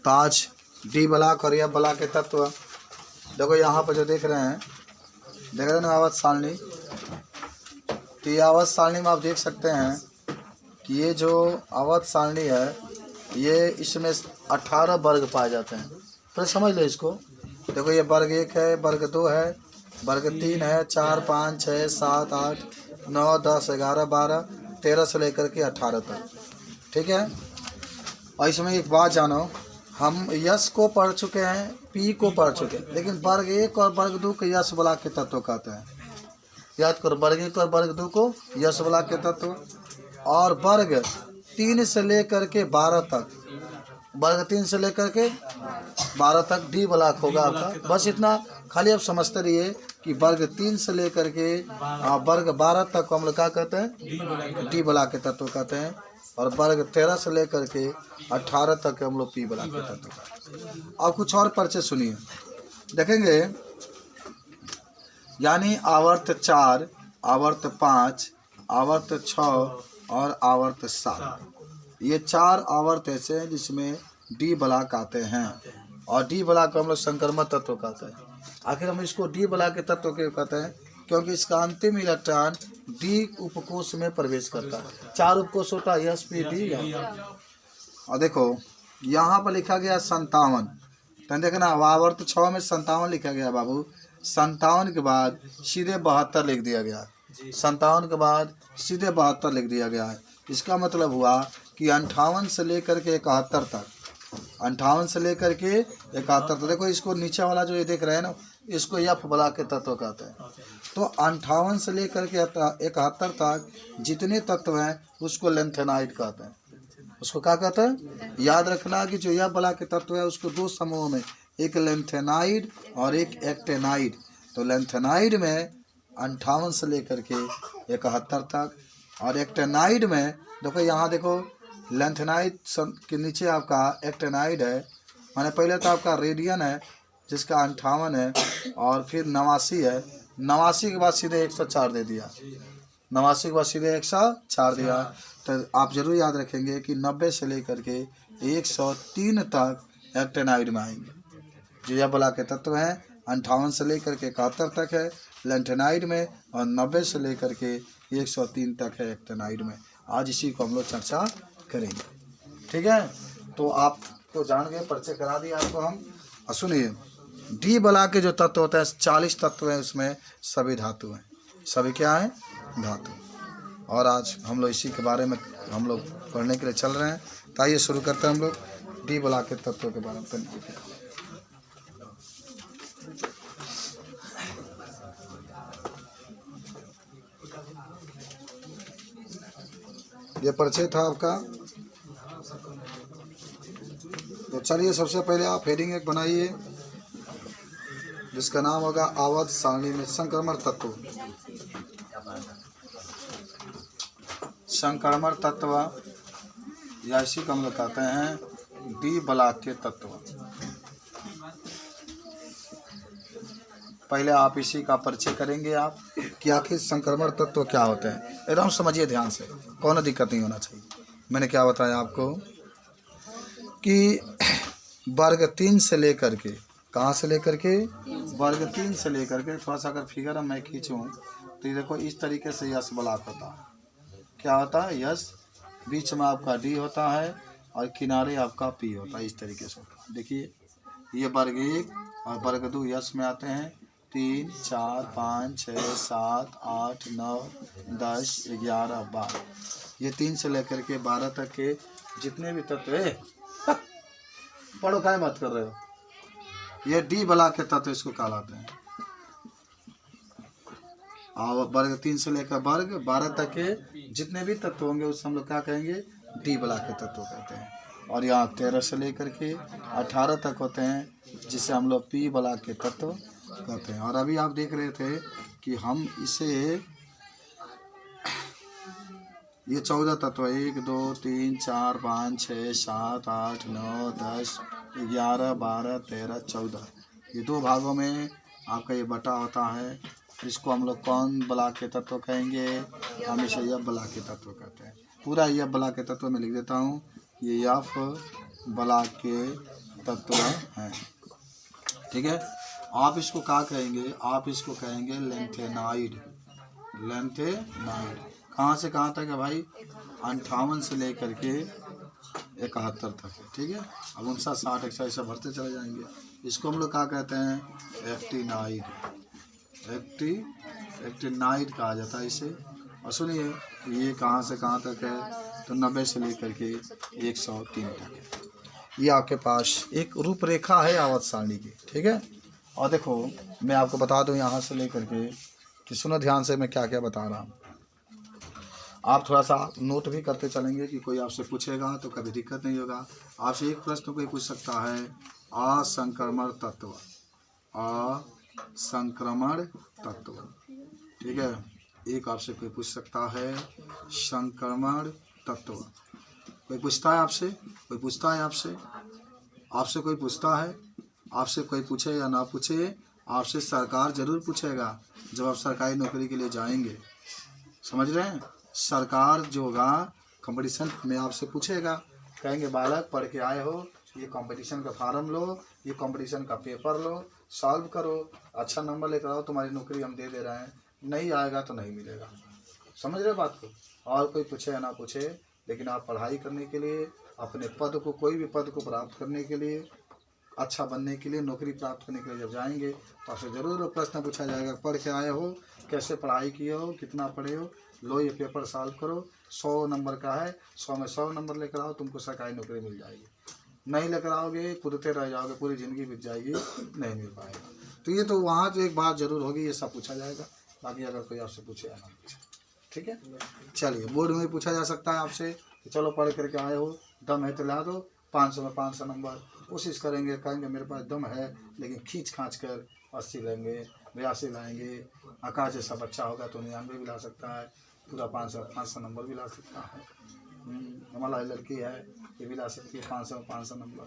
तो आज D block और एफ ब्लॉक के तत्व देखो यहाँ पर जो देख रहे हैं, देख रहे हैं ना आवर्त सारणी। तो ये आवर्त सारणी में आप देख सकते हैं कि ये जो आवर्त सारणी है, ये इसमें 18 वर्ग पाए जाते हैं। फिर समझ लो इसको। देखो ये वर्ग 1 है, वर्ग 2 है, वर्ग 3 है, 4 5 6 7 8 9 10 11 12 13 से लेकर के 18 तक। ठीक है। और इसमें एक बात जानो, हम यश को पढ़ चुके हैं, पी को पढ़ चुके हैं, लेकिन वर्ग 1 और वर्ग 2 को यश ब्लॉक के तत्व कहते हैं। याद करो, वर्ग 1 और वर्ग 2 को यश ब्लॉक के तत्व, और वर्ग 3 से लेकर के 12 तक, वर्ग 3 से लेकर के 12 तक डी ब्लॉक होगा आपका। बस इतना खाली आप समझते रहिए कि वर्ग 3 से लेकर के वर्ग 12 तक को हम लोग क्या कहते हैं, डी ब्लॉक के तत्व कहते हैं। और वर्ग 13 से लेकर के 18 तक हम लोग पी ब्लॉक के तत्व कहते हैं। अब कुछ और परिचय सुनिए, देखेंगे। यानी आवर्त 4, आवर्त 5, आवर्त 6 और आवर्त 7, ये 4 आवर्त ऐसे हैं जिसमें डी ब्लॉक आते हैं। और डी ब्लॉक को हम लोग संक्रमण तत्व कहते हैं। आखिर हम इसको डी ब्लॉक के तत्व क्यों कहते हैं? क्योंकि इसका अंतिम इलेक्ट्रॉन डी उपकोष में प्रवेश करता है। 4 उपकोष होता है, एस पी डी। और देखो यहाँ पर लिखा गया 57, तो देखना आवर्त 6 में 57 लिखा गया बाबू। 57 के बाद सीधे 72 लिख दिया गया। 57 के बाद सीधे 72 लिख दिया गया है। इसका मतलब हुआ कि 58 से लेकर के 71 तक, 58 से लेकर के 71 तक। देखो इसको नीचे वाला जो ये देख रहे हैं ना, इसको एफ ब्लॉक के तत्व कहते हैं। तो 58 से लेकर के 71 तक जितने तत्व हैं उसको लेंथेनाइड कहते हैं। उसको क्या कहते हैं? याद रखना कि जो एफ ब्लॉक के तत्व है उसको 2 समूहों में, एक लेंथेनाइड और एक एक्टेनाइड। तो लेंथेनाइड में 58 से लेकर के 71 तक, और एक्टेनाइड में देखो यहाँ देखो, लेंथेनाइड के नीचे आपका एक्टेनाइड है, माने पहले तो आपका रेडियन है जिसका 58 है, और फिर 89 है। 89 के बाद सीधे 104 दे दिया, 89 के बाद सीधे 104 दिया। तो आप जरूर याद रखेंगे कि 90 से लेकर के 103 तक एक्टेनाइड में आएंगे। जो यह ब्लॉक के तत्व हैं 58 से लेकर के 71 तक है लेंथेनाइड में, और 90 से लेकर के 103 तक है एक्टेनाइड में। आज इसी को हम लोग चर्चा करेंगे। ठीक है, तो आपको जान गए, परिचय करा दिया आपको हम। और सुनिए, डी ब्लॉक के जो तत्व होते हैं 40 तत्व हैं, उसमें सभी धातु हैं। सभी क्या हैं? धातु। और आज हम लोग इसी के बारे में हम लोग पढ़ने के लिए चल रहे हैं। तो आइए शुरू करते हैं हम लोग डी ब्लॉक के तत्वों के बारे में। ये परिचय था आपका। तो चलिए सबसे पहले आप हेडिंग एक बनाइए जिसका नाम होगा आवर्त सारणी में संक्रमण तत्व। संक्रमण तत्व या इसी को हम लोग कहते हैं डी ब्लॉक के तत्व। पहले आप इसी का परिचय करेंगे आप कि आखिर संक्रमण तत्व क्या होते हैं। एकदम समझिए ध्यान से, कौन दिक्कत नहीं होना चाहिए। मैंने क्या बताया आपको कि वर्ग 3 से लेकर के, कहाँ से लेकर के? वर्ग 3 से लेकर के, थोड़ा सा अगर फिगर मैं खींचूँ तो देखो इस तरीके से यश ब्लॉक होता है। क्या होता है? यश, बीच में आपका डी होता है और किनारे आपका पी होता है। इस तरीके से होता है। देखिए ये वर्ग 1 और वर्ग 2 यश में आते हैं। 3 4 5 6 7 8 9 10 11 12, ये 3 से लेकर के 12 तक के जितने भी तत्व है, पढ़ो क्या बात कर रहे हो, ये डी ब्लॉक के तत्व इसको कहलाते हैं। और वर्ग 3 से लेकर वर्ग 12 तक के जितने भी तत्व होंगे उससे हम लोग क्या कहेंगे? डी ब्लॉक के तत्व कहते हैं। और यहाँ 13 से लेकर के 18 तक होते हैं जिसे हम लोग पी ब्लॉक के तत्व कहते हैं। और अभी आप देख रहे थे कि हम इसे ये 14 तत्व 1 2 3 4 5 6 7 8 9 10 11 12 13 14, ये 2 भागों में आपका ये बटा होता है। इसको हम लोग कौन ब्लॉक के तत्व कहेंगे? हम इसे एफ ब्लॉक के तत्व कहते हैं। पूरा एफ ब्लॉक के तत्व में लिख देता हूँ। ये एफ ब्लॉक के तत्व हैं। ठीक है, आप इसको क्या कहेंगे, आप इसको कहेंगे लेंथेनाइड। लेंथेनाइड कहाँ से कहाँ तक है भाई, 58 से लेकर के 71 तक है। ठीक है, अब 59, 60, 61 ऐसा भरते चले जाएंगे। इसको हम लोग क्या कहते हैं, एक्टिनाइड। एक्टिनाइड कहा जाता है इसे। और सुनिए, ये कहाँ से कहाँ तक है, तो 90 से लेकर के 103 तक है। ये आपके पास एक रूपरेखा है आवर्त सारणी की। ठीक है, और देखो मैं आपको बता दूं यहाँ से लेकर के कि सुनो ध्यान से मैं क्या क्या बता रहा हूँ। आप थोड़ा सा नोट भी करते चलेंगे कि कोई आपसे पूछेगा तो कभी दिक्कत नहीं होगा। आपसे एक प्रश्न कोई पूछ सकता है, असंक्रमण तत्व, असंक्रमण तत्व। ठीक है, एक आपसे कोई पूछ सकता है संक्रमण तत्व। कोई पूछता है आपसे, कोई पूछता है आपसे, आपसे कोई पूछता है, आपसे कोई पूछे या ना पूछे, आपसे सरकार जरूर पूछेगा जब आप सरकारी नौकरी के लिए जाएंगे। समझ रहे हैं, सरकार जो होगा कंपटीशन में आपसे पूछेगा, कहेंगे बालक पढ़ के आए हो, ये कंपटीशन का फार्म लो, ये कंपटीशन का पेपर लो, सॉल्व करो, अच्छा नंबर लेकर आओ, तुम्हारी नौकरी हम दे रहे हैं। नहीं आएगा तो नहीं मिलेगा। समझ रहे बात को। और कोई पूछे या ना पूछे, लेकिन आप पढ़ाई करने के लिए, अपने पद को, कोई भी पद को प्राप्त करने के लिए, अच्छा बनने के लिए, नौकरी प्राप्त करने के लिए जब जाएंगे तो आपसे ज़रूर प्रश्न पूछा जाएगा, पढ़ के आए हो, कैसे पढ़ाई किए हो, कितना पढ़े हो, लो ये पेपर सॉल्व करो, 100 नंबर का है, 100 में 100 नंबर लेकर आओ, तुमको सरकारी नौकरी मिल जाएगी। नहीं लेकर आओगे कूदते रह जाओगे, पूरी ज़िंदगी बीत जाएगी, नहीं मिल पाएगा। तो ये तो वहाँ तो एक बात ज़रूर होगी, ये सब पूछा जाएगा। बाकी अगर कोई आपसे पूछे या ना पूछे। ठीक है, चलिए बोर्ड में पूछा जा सकता है आपसे कि चलो पढ़ करके आए हो, दम है तो ला दो 500 में 500 नंबर। कोशिश करेंगे, कहेंगे मेरे पास दम है, लेकिन खींच खांच कर 80 लेंगे, 82 लाएंगे। आकाश जैसा बच्चा होगा तो 99 भी ला सकता है, पूरा 500 नंबर भी ला सकता है। हमारा लड़की है, ये भी ला सकती है 500 में 500 नंबर।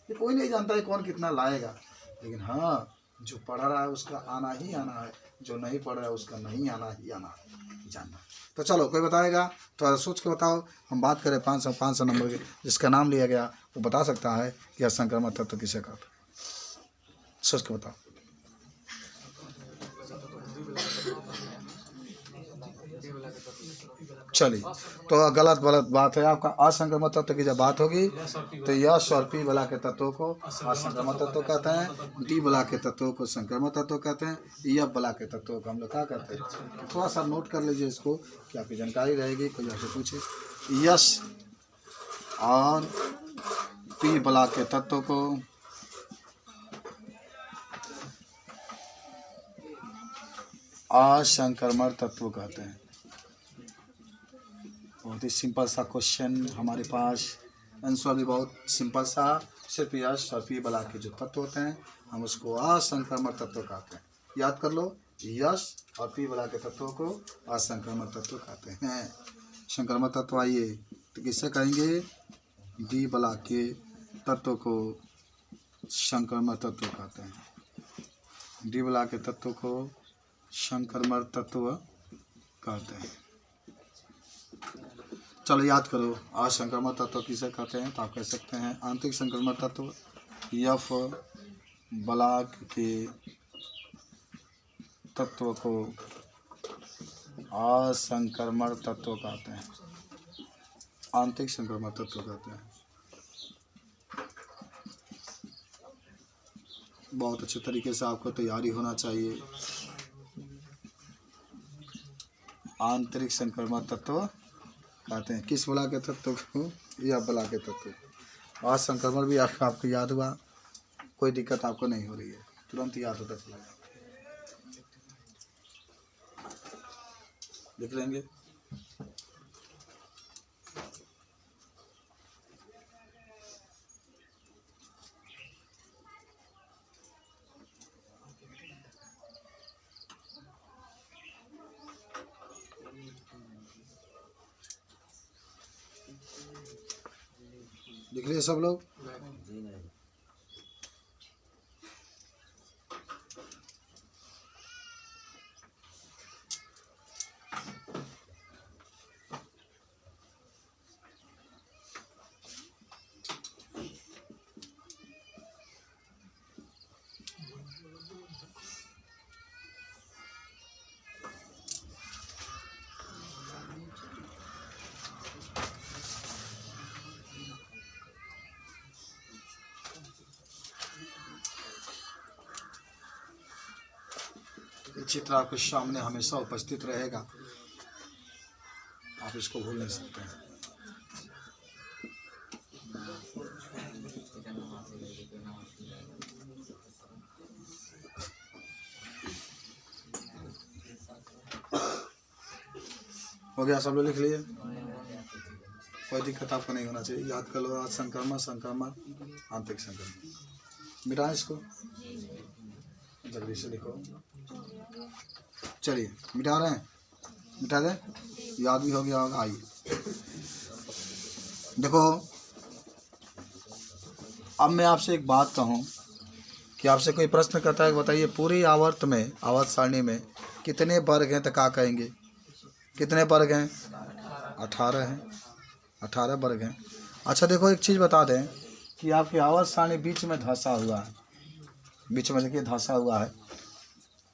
ये कोई नहीं जानता है कौन कितना लाएगा, लेकिन हाँ जो पढ़ रहा है उसका आना ही आना है, जो नहीं पढ़ रहा है उसका नहीं आना ही आना है, जानना। तो चलो कोई बताएगा, थोड़ा सोच के बताओ। हम बात करें 500 नंबर के, जिसका नाम लिया गया वो बता सकता है कि असंक्रमण तत्व किसे कहते हैं। सोच के बताओ। चलिए, तो गलत बात है आपका। असंक्रमण तत्व की जब बात होगी तो यश और पी बला के तत्वों को असंक्रमण तत्व कहते हैं, डी बला के तत्वों को संक्रमण तत्व कहते हैं, यफ बला के तत्वों को हम लोग क्या कहते हैं। थोड़ा सा नोट कर लीजिए इसको कि आपकी जानकारी रहेगी, कोई आपसे पूछे। यश और पी बला के तत्व को असंक्रमण तत्व कहते हैं। बहुत ही सिंपल सा क्वेश्चन हमारे पास, आंसर भी बहुत सिंपल सा। सिर्फ यश और पी बला के जो तत्व होते हैं हम उसको असंक्रमण तत्व कहते हैं। याद कर लो, यश और पी बला के तत्वों को असंक्रमण तत्व कहते हैं। संक्रमण तत्व आइए तो किससे कहेंगे, डी बला के तत्व को संक्रमण तत्व कहते हैं। डी बला के तत्व को संक्रमण तत्व कहते हैं। चलो याद करो, असंक्रमण तत्व किसे कहते हैं, तो आप कह सकते हैं आंतरिक संक्रमण तत्व यफ ब्लॉक के तत्व को असंक्रमण तत्व कहते हैं, आंतरिक संक्रमण तत्व कहते हैं। बहुत अच्छे तरीके से आपको तैयारी होना चाहिए। आंतरिक संक्रमण तत्व कहते हैं किस बला के तत्व को, या बला के तत्व। आज संक्रमण भी आपको याद हुआ, कोई दिक्कत आपको नहीं हो रही है, तुरंत याद होता चला जाए। लिख लेंगे। लिख लिए सब लोग। ये चित्र आपके सामने हमेशा उपस्थित रहेगा, आप इसको भूल नहीं सकते हैं। हो गया, सब लोग लिख लिए, कोई दिक्कत आपको नहीं होना चाहिए, याद कर लो। आज संक्रमण आंतरिक संक्रमण, मिटाएं इसको, जल्दी से लिखो। चलिए मिटा रहे हैं, मिटा दें, याद भी हो गया होगा। आइए देखो, अब मैं आपसे एक बात कहूँ कि आपसे कोई प्रश्न करता है, बताइए पूरी आवर्त में, आवर्त सारणी में कितने वर्ग हैं, तो क्या कहेंगे? कितने वर्ग हैं? 18 हैं, 18 वर्ग हैं। अच्छा देखो, एक चीज़ बता दें कि आपकी आवर्त सारणी बीच में धंसा हुआ है, बीच में देखिए धंसा हुआ है।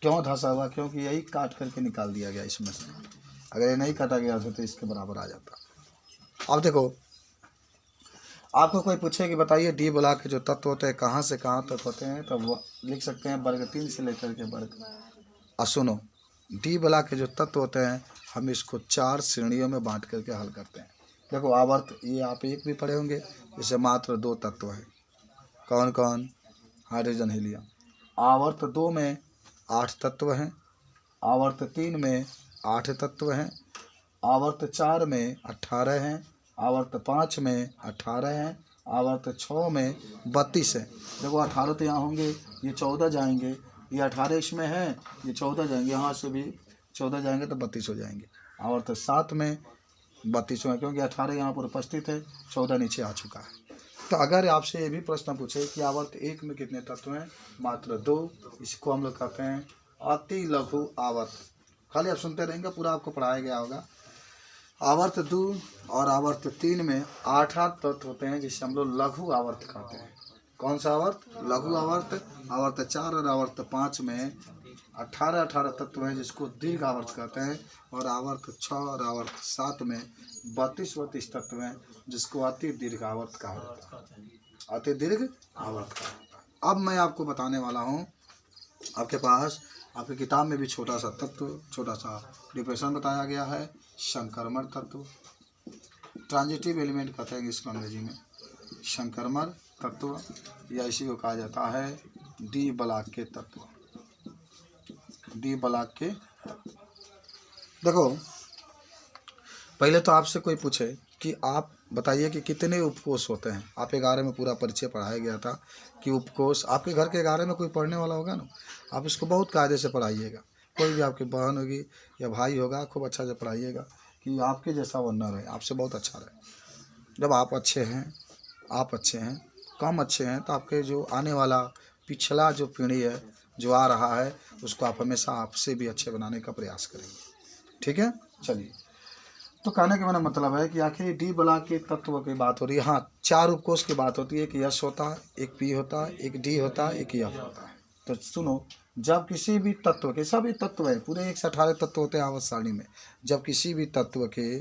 क्यों धंसा हुआ? क्योंकि यही काट करके निकाल दिया गया इसमें से। अगर ये नहीं काटा गया तो इसके बराबर आ जाता। अब देखो, आपको कोई पूछे कि बताइए डी ब्लॉक के जो तत्व होते हैं कहाँ से कहाँ तक होते हैं, तो वो लिख सकते हैं वर्ग 3 से लेकर के वर्ग। और सुनो, डी ब्लॉक के जो तत्व होते हैं हम इसको 4 श्रेणियों में बांट करके हल करते हैं। देखो आवर्त, ये आप एक भी पढ़े होंगे, इसे मात्र 2 तत्व है। कौन कौन? Hydrogen, helium. आवर्त 2 में 8 तत्व हैं, आवर्त 3 में 8 तत्व हैं, आवर्त 4 में 18 हैं, आवर्त 5 में 18 हैं, आवर्त 6 में 32 है। देखो 18 तो यहाँ होंगे, ये 14 जाएंगे, ये 18 इसमें है, ये 14 जाएंगे, यहाँ से भी 14 जाएंगे तो 32 हो जाएंगे। आवर्त 7 में 32 है, क्योंकि 18 यहाँ पर उपस्थित है, 14 नीचे आ चुका है। तो अगर आपसे ये भी प्रश्न पूछे कि आवर्त 1 में कितने तत्व हैं, मात्र 2, इसको हम लोग कहते हैं अति लघु आवर्त। खाली आप सुनते रहेंगे, पूरा आपको पढ़ाया गया होगा। आवर्त 2 और आवर्त 3 में 8 तत्व होते हैं, जिसे हम लोग लघु आवर्त कहते हैं। कौन सा आवर्त? लघु आवर्त। आवर्त 4 और आवर्त 5 में 18 तत्व हैं, जिसको दीर्घ आवर्त कहते हैं। और आवर्त 6 और आवर्त 7 में 32 तत्व हैं, जिसको अति दीर्घ आवर्त कहा जाता है। अति दीर्घ आवर्त कहा जाता है। अब मैं आपको बताने वाला हूँ, आपके पास आपकी किताब में भी छोटा सा तत्व, छोटा सा डिप्रेशन बताया गया है, संक्रमण तत्व। ट्रांजिटिव एलिमेंट कहते हैं इसको अंग्रेजी में, संक्रमण तत्व, या इसी को कहा जाता है डी ब्लॉक के तत्व। डी ब्लॉक के देखो, पहले तो आपसे कोई पूछे कि आप बताइए कि कितने उपकोष होते हैं। आप 11 में पूरा परिचय पढ़ाया गया था कि उपकोष, आपके घर के 11 में कोई पढ़ने वाला होगा ना, आप इसको बहुत कायदे से पढ़ाइएगा। कोई भी आपकी बहन होगी या भाई होगा, खूब अच्छा से पढ़ाइएगा कि आपके जैसा वो न रहे, आपसे बहुत अच्छा रहे। जब आप अच्छे हैं, आप अच्छे हैं, कम अच्छे हैं, तो आपके जो आने वाला पिछला जो पीढ़ी है, जो आ रहा है, उसको आप हमेशा आपसे भी अच्छे बनाने का प्रयास करेंगे। ठीक है, चलिए। तो कहने का मेरा मतलब है कि आखिर डी ब्लॉक के तत्व की बात हो रही है। हाँ, 4 उपकोष की बात होती है, एक यस होता है, एक पी होता है, एक डी होता है, एक एफ होता है। तो सुनो, जब किसी भी तत्व के, सभी तत्व है, पूरे 118 तत्व होते हैं आवर्त सारणी में, जब किसी भी तत्व के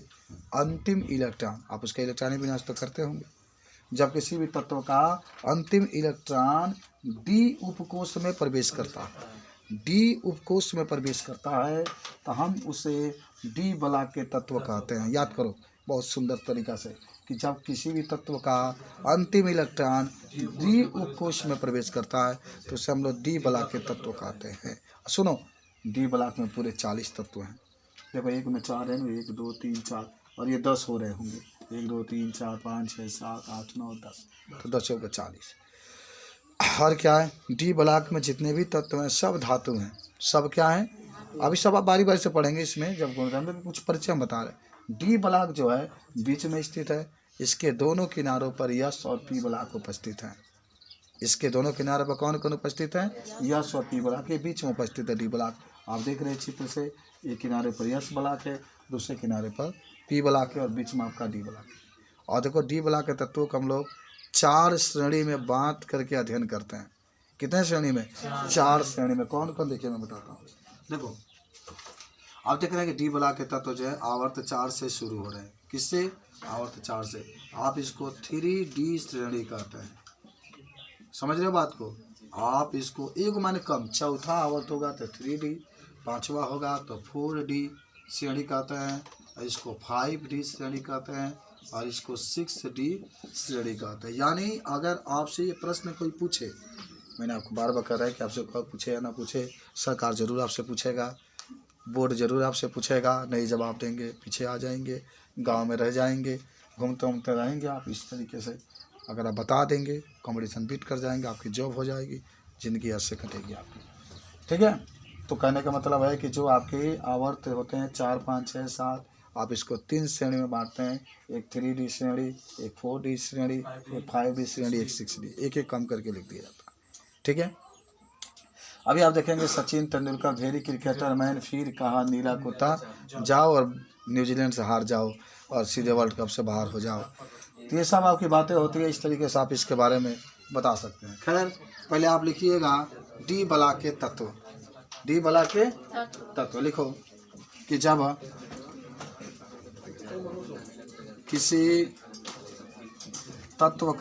अंतिम इलेक्ट्रॉन, आप उसका इलेक्ट्रॉनिक विन्यास तो करते होंगे, जब किसी भी तत्व का अंतिम इलेक्ट्रॉन डी उपकोष में प्रवेश करता है, डी उपकोष में प्रवेश करता है, तो हम उसे डी ब्लॉक के तत्व कहते हैं। याद करो बहुत सुंदर तरीका से कि जब किसी भी तत्व का अंतिम इलेक्ट्रॉन डी उपकोष में प्रवेश करता है, तो उसे हम लोग डी ब्लॉक के तत्व कहते हैं। सुनो, डी ब्लॉक में पूरे 40 तत्व हैं। देखो, एक में 4 है, 1 2 3 4, और ये 10 हो रहे होंगे, 1 2 3 4 5 6 7 8 9 10, तो 10 होगा 40। और क्या है, डी ब्लॉक में जितने भी तत्व हैं सब धातु हैं। सब क्या है, अभी सब आप बारी बारी से पढ़ेंगे इसमें, जब गुणधर्म में कुछ परिचय हम बता रहे। डी ब्लॉक जो है बीच में स्थित है, इसके दोनों किनारों पर यस और पी ब्लॉक उपस्थित हैं। इसके दोनों किनारों पर कौन कौन उपस्थित है? यस और पी ब्लॉक के बीच में उपस्थित है डी ब्लॉक। आप देख रहे हैं चित्र से, एक किनारे पर यस ब्लॉक है, दूसरे किनारे पर पी ब्लॉक है, और बीच में आपका डी ब्लॉक है। और देखो, डी ब्लॉक के तत्वों को हम लोग 4 श्रेणी में बांट करके अध्ययन करते हैं। कितने श्रेणी में? 4 श्रेणी में। कौन कौन, देखिए मैं बताता हूँ। देखो, आप देख रहे हैं कि डी ब्लॉक के तत्व जो है आवर्त 4 से शुरू हो रहे हैं। किससे? आवर्त 4 से। आप इसको 3D श्रेणी कहते हैं। समझ रहे हो बात को? आप इसको एक माने कम, चौथा आवर्त होगा तो 3D, पांचवा होगा तो 4D श्रेणी कहते हैं, और इसको 5D श्रेणी कहते हैं, और इसको 6D श्रेणी कहते हैं। यानी अगर आपसे ये प्रश्न कोई पूछे, मैंने आपको बार बार कह रहा है कि आपसे कोई पूछे या ना पूछे, सरकार जरूर आपसे पूछेगा, बोर्ड जरूर आपसे पूछेगा, नहीं जवाब देंगे पीछे आ जाएंगे, गांव में रह जाएंगे, घूमते घूमते रहेंगे आप। इस तरीके से अगर आप बता देंगे, कंपटीशन बीट कर जाएंगे, आपकी जॉब हो जाएगी, ज़िंदगी ऐसे कटेगी आपकी। ठीक है, तो कहने का मतलब है कि जो आपके आवर्त होते हैं 4, 5, 6, 7, आप इसको 3 श्रेणी में बांटते हैं, एक 3D श्रेणी, एक 4D श्रेणी, एक 5D श्रेणी, एक 6D, एक एक कम करके लिख दिया जाता है। ठीक है, अभी आप देखेंगे Sachin Tendulkar very cricketer man, फिर कहा नीला कुत्ता जाओ और न्यूजीलैंड से हार जाओ और सीधे वर्ल्ड कप से बाहर हो जाओ। तो ये सब आपकी बातें होती है, इस तरीके से आप इसके बारे में बता सकते हैं। खैर, पहले आप लिखिएगा डी बला के तत्व, डी बला के तत्व लिखो कि जब किसी तत्व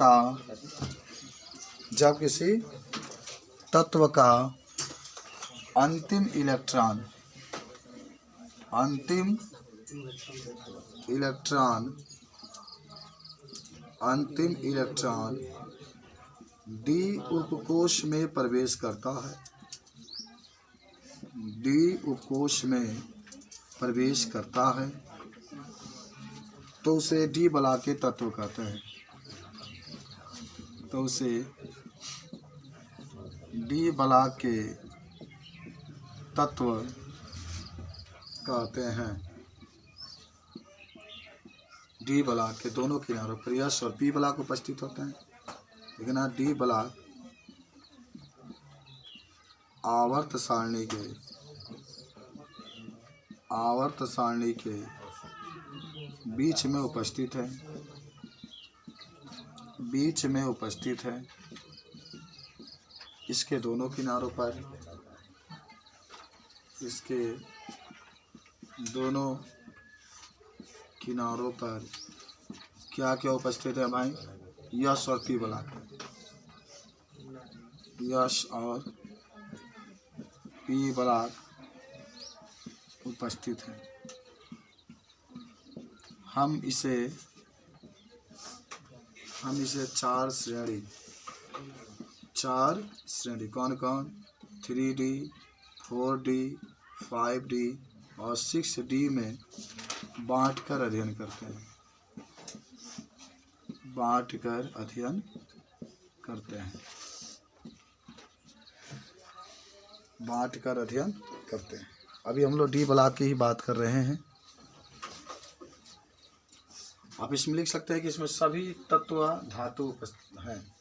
का अंतिम इलेक्ट्रॉन डी उपकोष में प्रवेश करता है, डी उपकोष में प्रवेश करता है, तो उसे डी बला के तत्व कहते हैं, तो उसे डी बला के तत्व कहते हैं। डी ब्लॉक के दोनों किनारों पर यस और पी ब्लॉक उपस्थित होते हैं, लेकिन डी ब्लॉक आवर्त सारणी के बीच में उपस्थित है, इसके दोनों किनारों पर, इसके दोनों किनारों पर क्या क्या उपस्थित है भाई? यस और पी ब्लॉक, यस और पी ब्लॉक उपस्थित है। हम इसे चार श्रेणी कौन कौन? 3D, 4D, 5D और 6D में बांटकर अध्ययन करते हैं, अभी हम लोग डी ब्लॉक की ही बात कर रहे हैं। आप इसमें लिख सकते हैं कि इसमें सभी तत्व धातु उपस्थित हैं,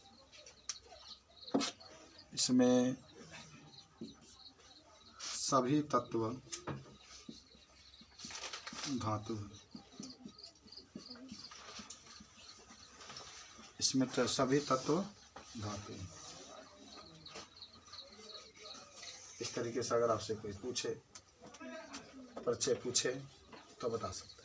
इसमें सभी तत्व धातु है, इसमें तो सभी तत्व धातु हैं। इस तरीके से अगर आपसे कोई परिचय पूछे तो बता सकते हैं।